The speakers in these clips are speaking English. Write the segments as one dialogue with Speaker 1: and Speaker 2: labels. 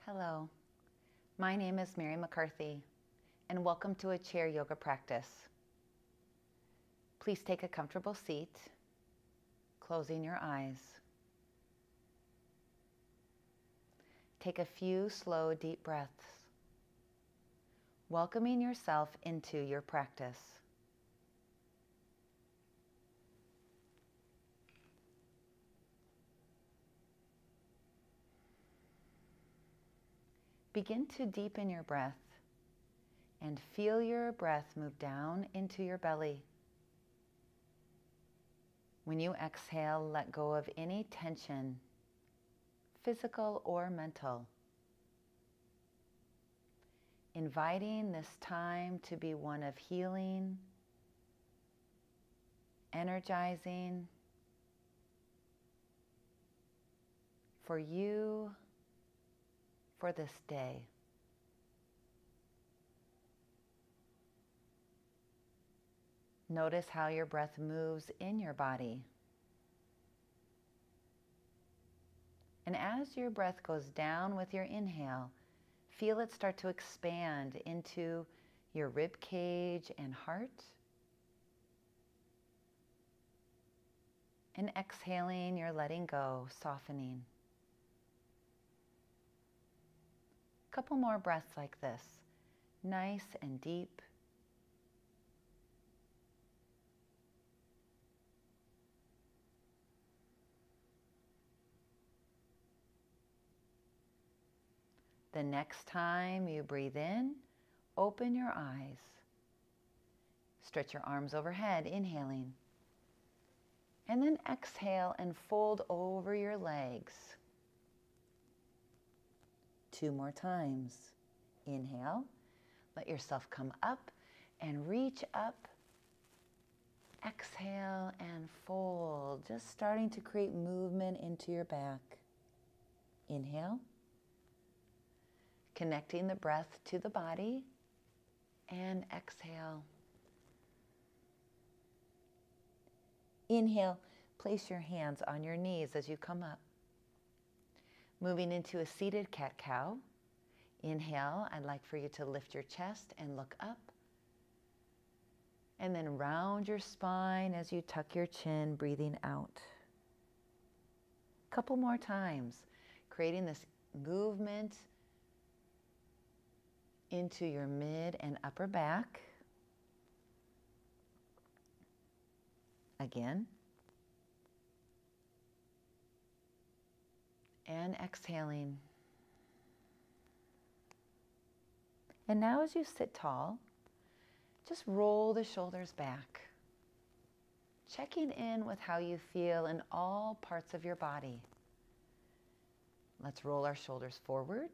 Speaker 1: Hello, my name is Mary McCarthy, and welcome to a chair yoga practice. Please take a comfortable seat, closing your eyes. Take a few slow, deep breaths, welcoming yourself into your practice. Begin to deepen your breath and feel your breath move down into your belly. When you exhale, let go of any tension, physical or mental. Inviting this time to be one of healing, energizing for you, for this day. Notice how your breath moves in your body. And as your breath goes down with your inhale, feel it start to expand into your rib cage and heart. And exhaling, you're letting go, softening. A couple more breaths like this, nice and deep. The next time you breathe in, open your eyes. Stretch your arms overhead, inhaling. And then exhale and fold over your legs. 2 more times. Inhale, let yourself come up and reach up. Exhale and fold, just starting to create movement into your back. Inhale, connecting the breath to the body, and exhale. Inhale, place your hands on your knees as you come up. Moving into a seated cat-cow. Inhale, I'd like for you to lift your chest and look up. And then round your spine as you tuck your chin, breathing out. Couple more times, creating this movement into your mid and upper back. Again. And exhaling. And now as you sit tall, just roll the shoulders back, checking in with how you feel in all parts of your body. Let's roll our shoulders forward.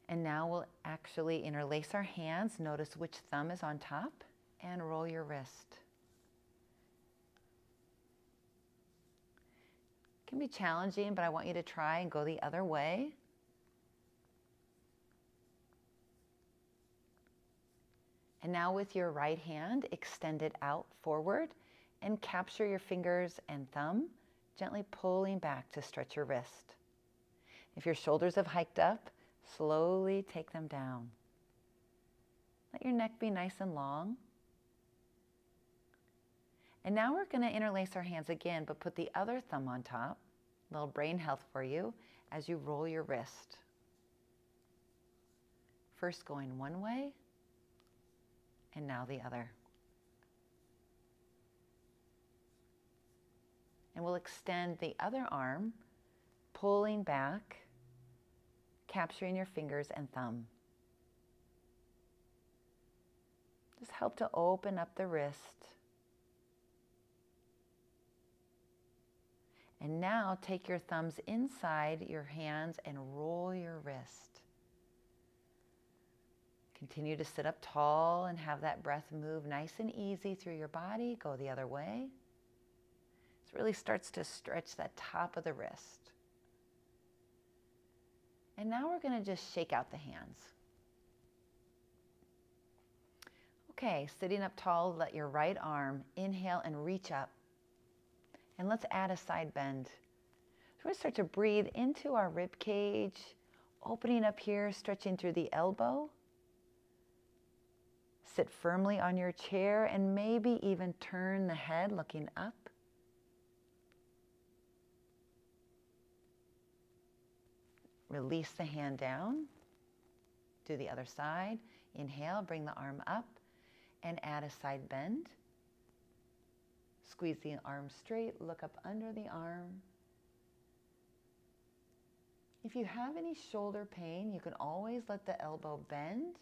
Speaker 1: And now we'll actually interlace our hands. Notice which thumb is on top and roll your wrist. It can be challenging, but I want you to try and go the other way. And now with your right hand, extend it out forward and capture your fingers and thumb, gently pulling back to stretch your wrist. If your shoulders have hiked up, slowly take them down. Let your neck be nice and long. And now we're going to interlace our hands again, but put the other thumb on top. A little brain health for you as you roll your wrist. First going one way, and now the other. And we'll extend the other arm, pulling back, capturing your fingers and thumb. Just help to open up the wrist. And now take your thumbs inside your hands and roll your wrist. Continue to sit up tall and have that breath move nice and easy through your body. Go the other way. This really starts to stretch that top of the wrist. And now we're going to just shake out the hands. Okay, sitting up tall, let your right arm inhale and reach up. And let's add a side bend. So we're going to start to breathe into our rib cage, opening up here, stretching through the elbow. Sit firmly on your chair and maybe even turn the head looking up. Release the hand down. Do the other side. Inhale, bring the arm up and add a side bend. Squeeze the arm straight, look up under the arm. If you have any shoulder pain, you can always let the elbow bend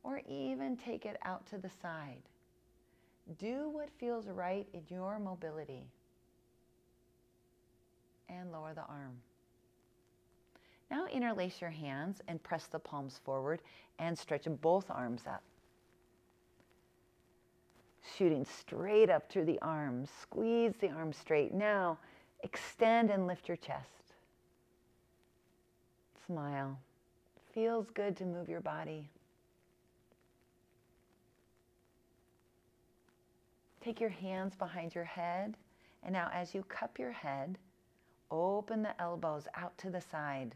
Speaker 1: or even take it out to the side. Do what feels right in your mobility. And lower the arm. Now interlace your hands and press the palms forward and stretch both arms up. Shooting straight up through the arms. Squeeze the arms straight. Now extend and lift your chest. Smile. Feels good to move your body. Take your hands behind your head, and now as you cup your head, open the elbows out to the side.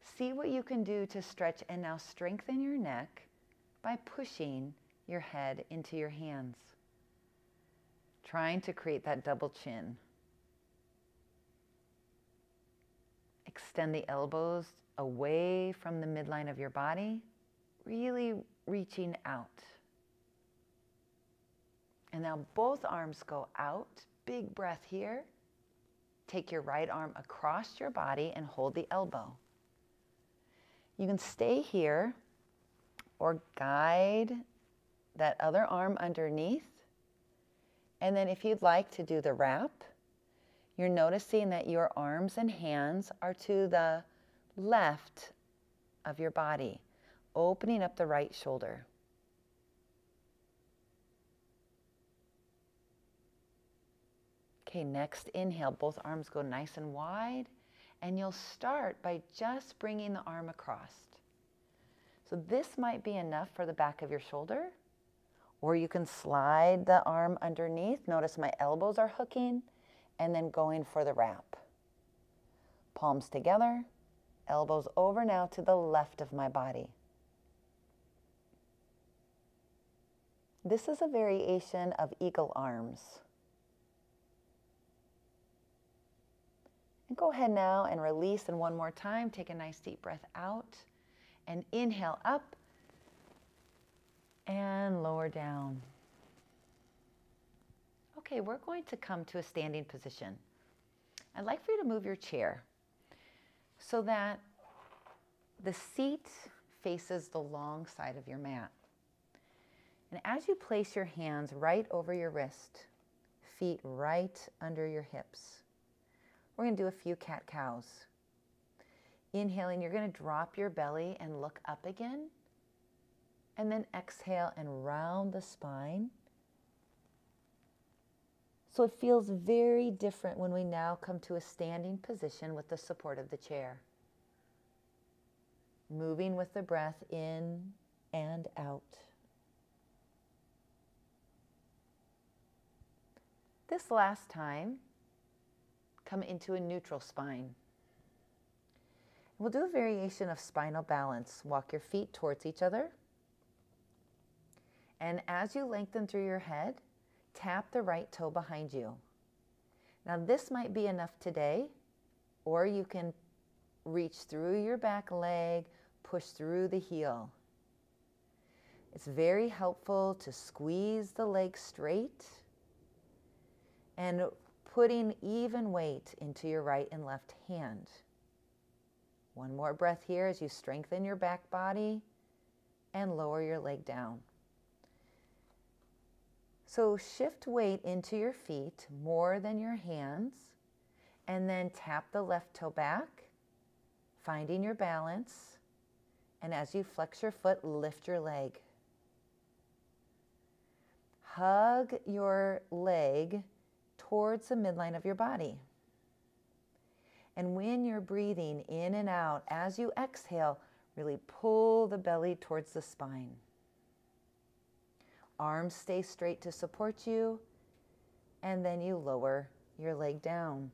Speaker 1: See what you can do to stretch and now strengthen your neck by pushing your head into your hands, trying to create that double chin. Extend the elbows away from the midline of your body, really reaching out. And now both arms go out. Big breath here. Take your right arm across your body and hold the elbow. You can stay here or guide that other arm underneath. And then if you'd like to do the wrap, you're noticing that your arms and hands are to the left of your body, opening up the right shoulder. Okay, next inhale, both arms go nice and wide, and you'll start by just bringing the arm across. So this might be enough for the back of your shoulder, or you can slide the arm underneath. Notice my elbows are hooking, and then going for the wrap. Palms together, elbows over now to the left of my body. This is a variation of eagle arms. And go ahead now and release, and one more time, take a nice deep breath out and inhale up and lower down. Okay, we're going to come to a standing position. I'd like for you to move your chair so that the seat faces the long side of your mat. And as you place your hands right over your wrist, feet right under your hips, we're going to do a few cat-cows. Inhaling, you're going to drop your belly and look up again. And then exhale and round the spine. So it feels very different when we now come to a standing position with the support of the chair. Moving with the breath in and out. This last time, come into a neutral spine. We'll do a variation of spinal balance. Walk your feet towards each other. And as you lengthen through your head, tap the right toe behind you. Now this might be enough today, or you can reach through your back leg, push through the heel. It's very helpful to squeeze the leg straight and putting even weight into your right and left hand. One more breath here as you strengthen your back body and lower your leg down. So shift weight into your feet more than your hands, and then tap the left toe back, finding your balance. And as you flex your foot, lift your leg. Hug your leg towards the midline of your body. And when you're breathing in and out, as you exhale, really pull the belly towards the spine. Arms stay straight to support you, and then you lower leg down.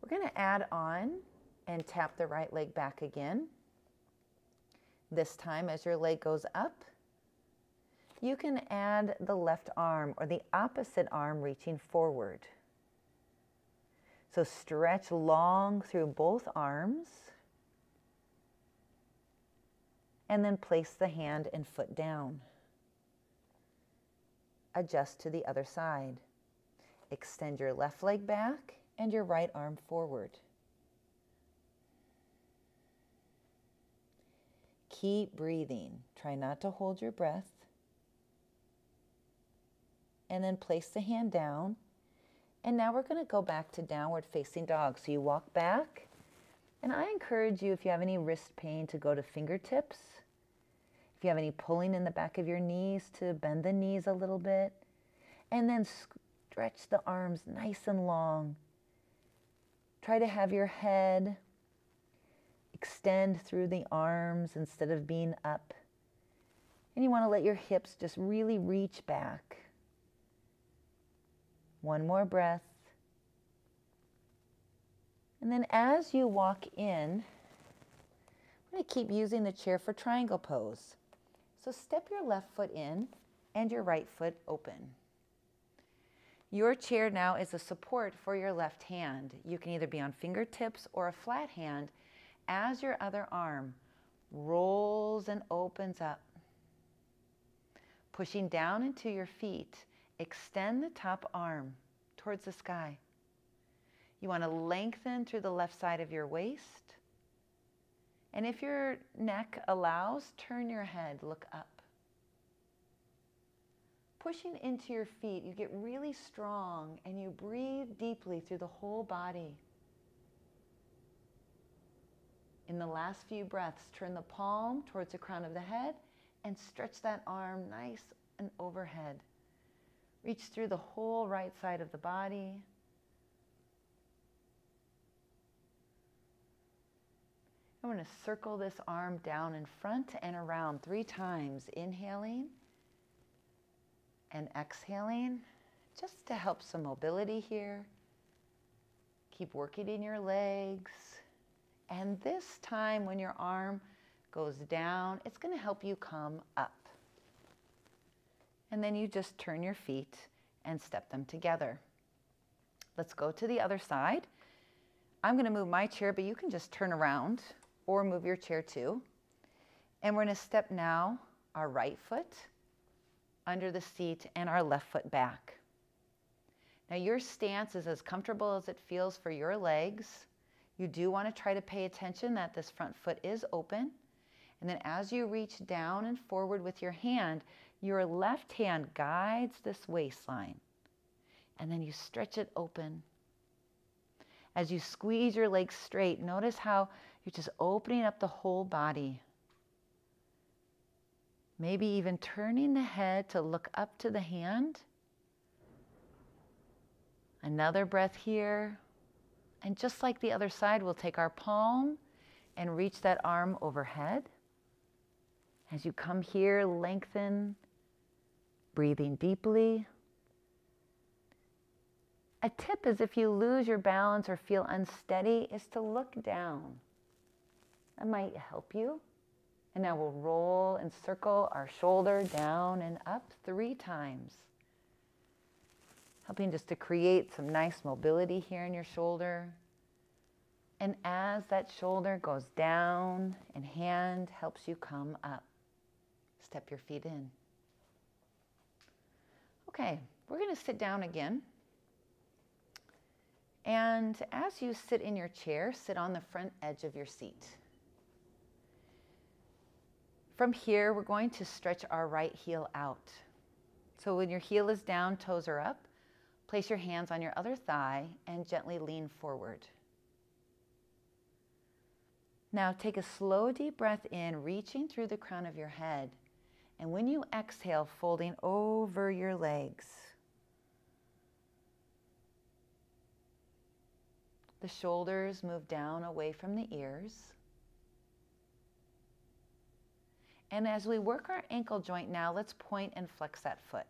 Speaker 1: We're going to add on and tap the right leg back again. This time, as your leg goes up, you can add the left arm or the opposite arm reaching forward. So stretch long through both arms and then place the hand and foot down. Adjust to the other side. Extend your left leg back and your right arm forward. Keep breathing. Try not to hold your breath. And then place the hand down. And now we're going to go back to downward facing dog. So you walk back. And I encourage you, if you have any wrist pain, to go to fingertips. If you have any pulling in the back of your knees, to bend the knees a little bit. And then stretch the arms nice and long. Try to have your head extend through the arms instead of being up. And you want to let your hips just really reach back. One more breath. And then as you walk in, I'm going to keep using the chair for triangle pose. So step your left foot in and your right foot open. Your chair now is a support for your left hand. You can either be on fingertips or a flat hand as your other arm rolls and opens up. Pushing down into your feet, extend the top arm towards the sky. You want to lengthen through the left side of your waist. And if your neck allows, turn your head, look up. Pushing into your feet, you get really strong and you breathe deeply through the whole body. In the last few breaths, turn the palm towards the crown of the head and stretch that arm nice and overhead. Reach through the whole right side of the body. I'm going to circle this arm down in front and around 3 times, inhaling and exhaling, just to help some mobility here. Keep working in your legs. And this time when your arm goes down, it's going to help you come up. And then you just turn your feet and step them together. Let's go to the other side. I'm going to move my chair, but you can just turn around or move your chair too. And we're going to step now our right foot under the seat and our left foot back. Now your stance is as comfortable as it feels for your legs. You do want to try to pay attention that this front foot is open. And then as you reach down and forward with your hand, your left hand guides this waistline. And then you stretch it open. As you squeeze your legs straight, notice how you're just opening up the whole body. Maybe even turning the head to look up to the hand. Another breath here. And just like the other side, we'll take our palm and reach that arm overhead. As you come here, lengthen, breathing deeply. A tip is if you lose your balance or feel unsteady is to look down. That might help you. And now we'll roll and circle our shoulder down and up 3 times. Helping just to create some nice mobility here in your shoulder. And as that shoulder goes down and hand helps you come up, step your feet in. Okay, we're going to sit down again. And as you sit in your chair, sit on the front edge of your seat. From here, we're going to stretch our right heel out. So when your heel is down, toes are up, place your hands on your other thigh and gently lean forward. Now take a slow, deep breath in, reaching through the crown of your head. And when you exhale, folding over your legs. The shoulders move down away from the ears. And as we work our ankle joint now, let's point and flex that foot.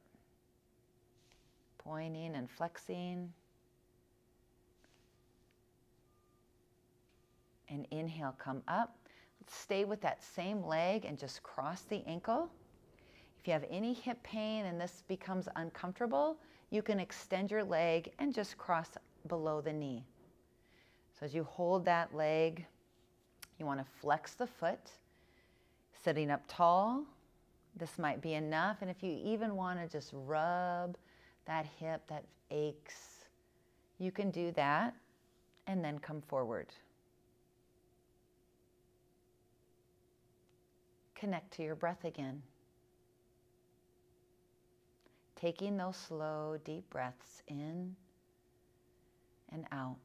Speaker 1: Pointing and flexing. And inhale, come up. Let's stay with that same leg and just cross the ankle. If you have any hip pain and this becomes uncomfortable, you can extend your leg and just cross below the knee. So as you hold that leg, you want to flex the foot, sitting up tall. This might be enough. And if you even want to just rub that hip that aches, you can do that and then come forward. Connect to your breath again. Taking those slow, deep breaths in and out.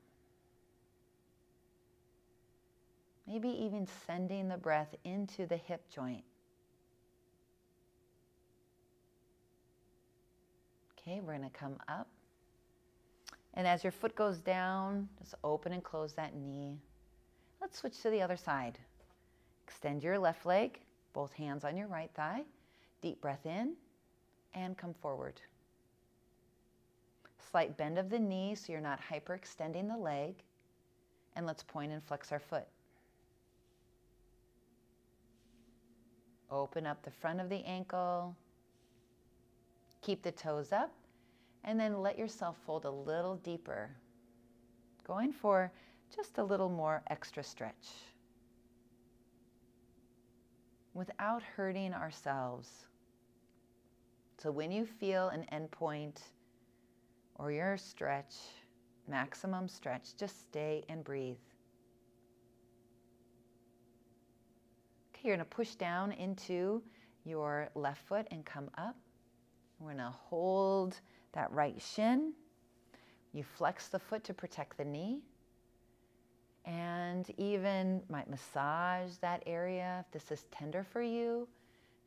Speaker 1: Maybe even sending the breath into the hip joint. Okay, we're going to come up. And as your foot goes down, just open and close that knee. Let's switch to the other side. Extend your left leg, both hands on your right thigh. Deep breath in and come forward. Slight bend of the knee so you're not hyperextending the leg. And let's point and flex our foot. Open up the front of the ankle. Keep the toes up. And then let yourself fold a little deeper. Going for just a little more extra stretch. Without hurting ourselves. So when you feel an end point or your stretch, maximum stretch, just stay and breathe. Okay, you're going to push down into your left foot and come up. We're going to hold that right shin. You flex the foot to protect the knee. And even might massage that area if this is tender for you.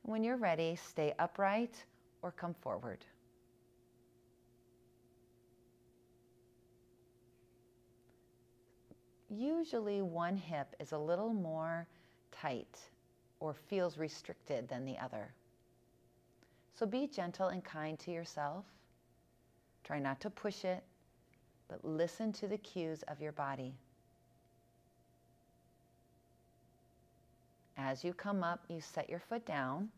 Speaker 1: When you're ready, stay upright or come forward. Usually one hip is a little more tight or feels restricted than the other. So be gentle and kind to yourself. Try not to push it, but listen to the cues of your body. As you come up, you set your foot down,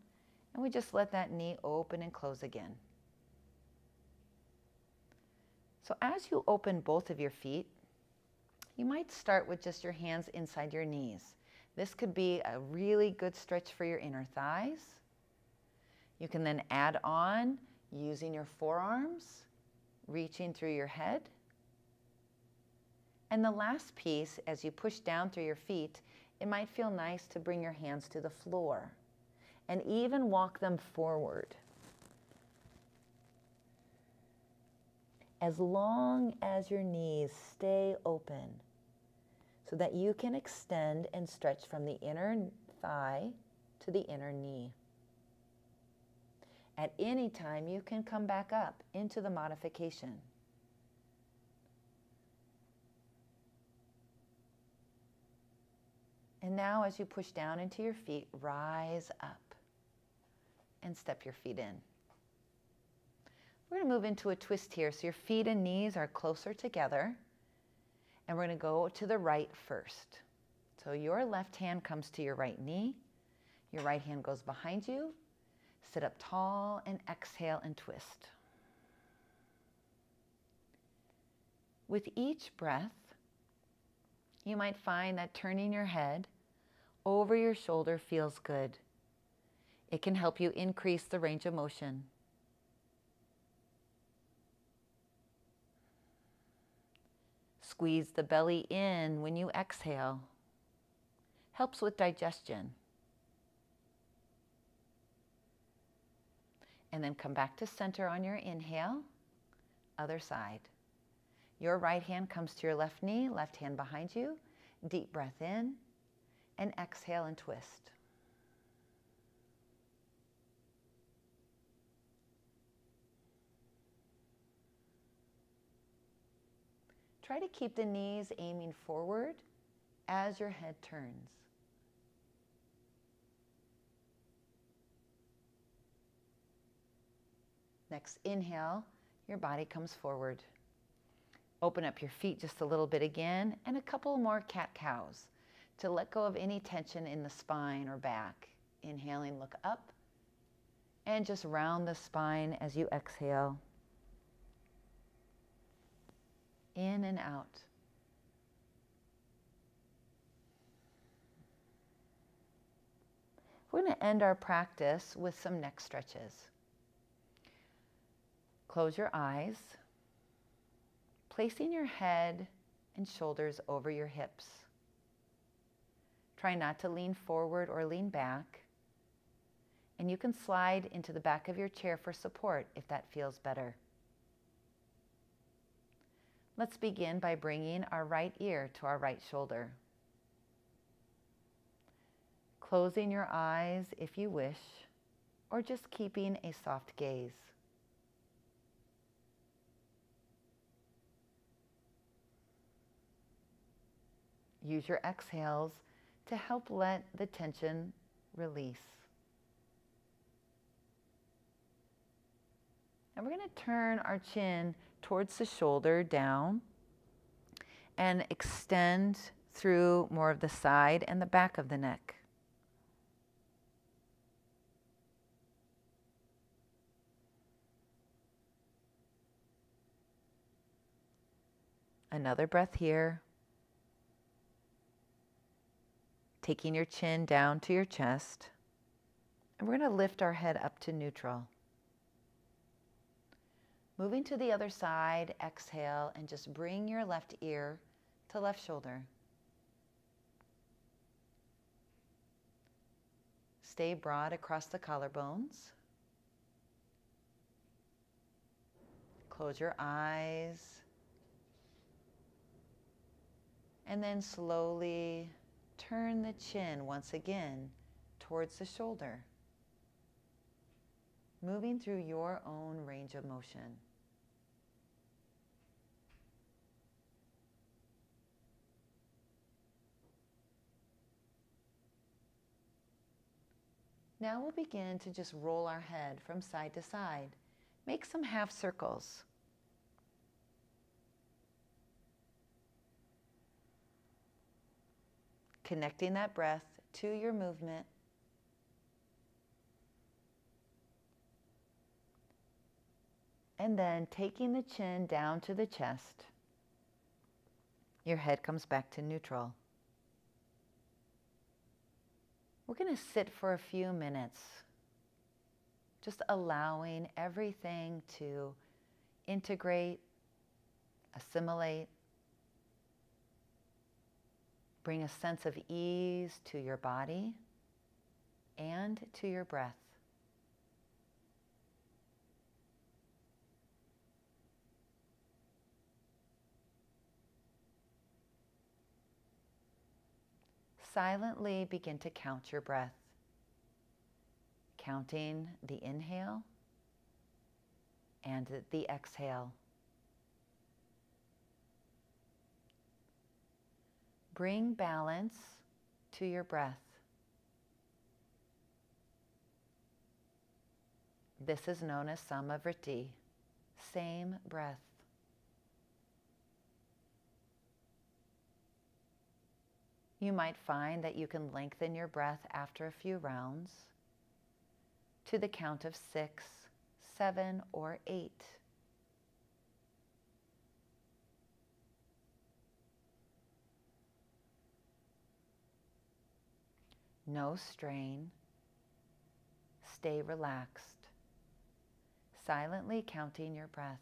Speaker 1: and we just let that knee open and close again. So as you open both of your feet, you might start with just your hands inside your knees. This could be a really good stretch for your inner thighs. You can then add on using your forearms, reaching through your head. And the last piece, as you push down through your feet, it might feel nice to bring your hands to the floor and even walk them forward. As long as your knees stay open so that you can extend and stretch from the inner thigh to the inner knee. At any time, you can come back up into the modification. And now as you push down into your feet, rise up and step your feet in. We're going to move into a twist here. So your feet and knees are closer together. And we're going to go to the right first. So your left hand comes to your right knee. Your right hand goes behind you. Sit up tall and exhale and twist. With each breath, you might find that turning your head over your shoulder feels good. It can help you increase the range of motion. Squeeze the belly in when you exhale. Helps with digestion. And then come back to center on your inhale. Other side. Your right hand comes to your left knee, left hand behind you. Deep breath in and exhale and twist. Try to keep the knees aiming forward as your head turns. Next inhale, your body comes forward. Open up your feet just a little bit again and a couple more cat-cows. to let go of any tension in the spine or back. Inhaling, look up, and just round the spine as you exhale. In and out. We're going to end our practice with some neck stretches. Close your eyes, placing your head and shoulders over your hips. Try not to lean forward or lean back, and you can slide into the back of your chair for support if that feels better. Let's begin by bringing our right ear to our right shoulder. Closing your eyes if you wish, or just keeping a soft gaze. Use your exhales to help let the tension release. And we're going to turn our chin towards the shoulder down and extend through more of the side and the back of the neck. Another breath here. Taking your chin down to your chest. And we're going to lift our head up to neutral. Moving to the other side, exhale, and just bring your left ear to left shoulder. Stay broad across the collarbones. Close your eyes. And then slowly turn the chin once again towards the shoulder, moving through your own range of motion. Now we'll begin to just roll our head from side to side. Make some half circles. Connecting that breath to your movement. And then taking the chin down to the chest. Your head comes back to neutral. We're going to sit for a few minutes, just allowing everything to integrate, assimilate, bring a sense of ease to your body and to your breath. Silently begin to count your breath, counting the inhale and the exhale. Bring balance to your breath. This is known as samavriti, same breath. You might find that you can lengthen your breath after a few rounds to the count of 6, 7, or 8. No strain. Stay relaxed, silently counting your breath.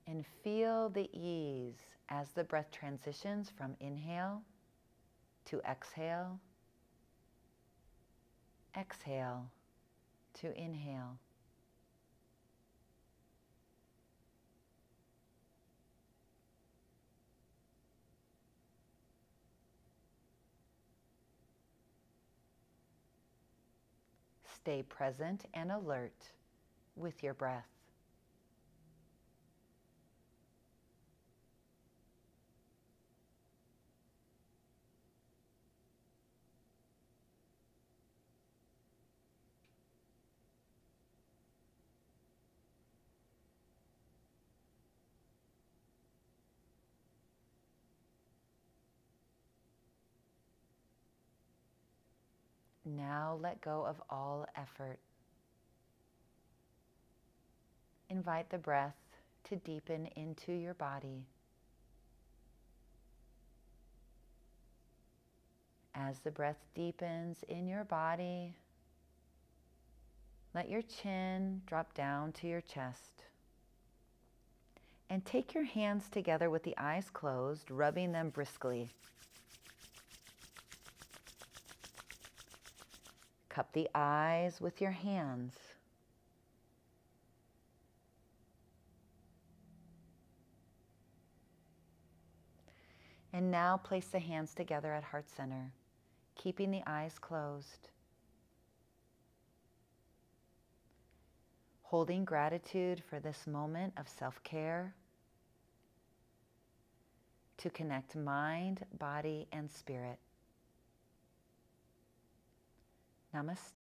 Speaker 1: And feel the ease as the breath transitions from inhale to exhale, exhale to inhale. Stay present and alert with your breath. Now let go of all effort. Invite the breath to deepen into your body. As the breath deepens in your body, let your chin drop down to your chest. And take your hands together with the eyes closed, rubbing them briskly. Cup the eyes with your hands. And now place the hands together at heart center, keeping the eyes closed. Holding gratitude for this moment of self-care to connect mind, body, and spirit. Namaste.